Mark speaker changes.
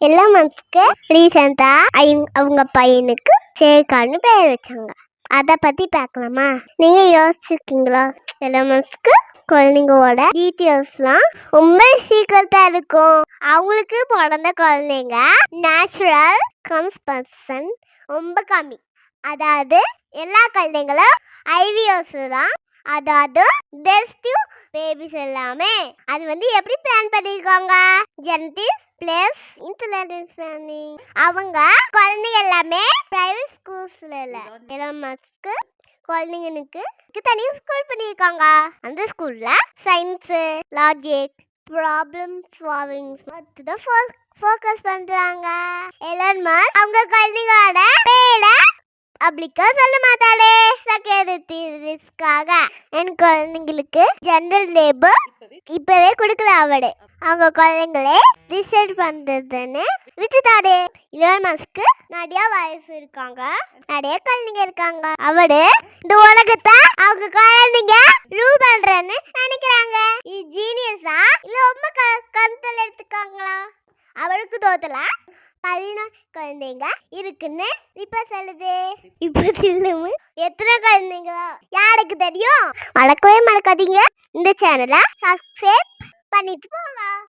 Speaker 1: எல்லாம் மந்த்ஸ்க்கு ரீசெண்டா அவங்க பையனுக்கு சேகான்னு பேர் வச்சாங்க. அதை பத்தி பார்க்கலாமா? நீங்க யோசிச்சிருக்கீங்களா? எல்லாம் மந்த்ஸ்க்கு குழந்தைங்களோட டீட்டெயில்ஸ்லாம் ரொம்ப சீக்கிரத்தா இருக்கும். அவங்களுக்கு பிறந்த குழந்தைங்க நேச்சுரல் கன்ஸ்பர்சன் ரொம்ப கம்மி. அதாவது எல்லா குழந்தைங்களும் ஐவிஎஸ் தான். அதாவது டெஸ்டிவ் பேபிஸ் எல்லாமே அது எப்படி பிளான் பண்ணிருக்காங்க? Genetics plus intelligence planning. அவங்க குழந்தைங்க எல்லாமே பிரைவேட் ஸ்கூல்ஸ்ல இல்ல, எலான் மஸ்க் குழந்தைங்களுக்கு தனி ஸ்கூல் பண்ணியிருக்காங்க. அந்த ஸ்கூல்ல சயின்ஸ், லாஜிக், ப்ராப்ளம் சால்விங் தான் ஃபோக்கஸ் பண்றாங்க. எலான் மஸ்க் அவங்க குழந்தைங்களோட பேரை அப்படிக்கா சொல்ல மாட்டாளே. செக்யூரிட்டி ரிஸ்க்காக என் குழந்தைங்களுக்கு ஜெனரல் லேபர் இப்பவே கொடுக்கல. அவங்க குழந்தைங்களே ரிசர்ச் பண்றதுன்னு விட்டுட்டாரு. எலான் மஸ்க் நிறைய வயசு இருக்காங்க, நிறைய குழந்தைங்க இருக்காங்க. இந்த உலகத்தை அவங்க குழந்தைங்க ரூல் பண்றேன்னு நினைக்கிறாங்க. இது ஜீனியஸா இல்ல ரொம்ப கண்ட்ரோல் எடுத்துக்காங்களா? அவளுக்கு தோத்தல 14 குழந்தைங்க இருக்குன்னு இப்ப சொல்லுது. இப்ப சொல்லுங்க, எத்தனை குழந்தைங்க யாருக்கு தெரியும்? மறக்கவே மறக்காதீங்க, இந்த சேனலை சப்ஸ்கிரைப் பண்ணிட்டு போங்க.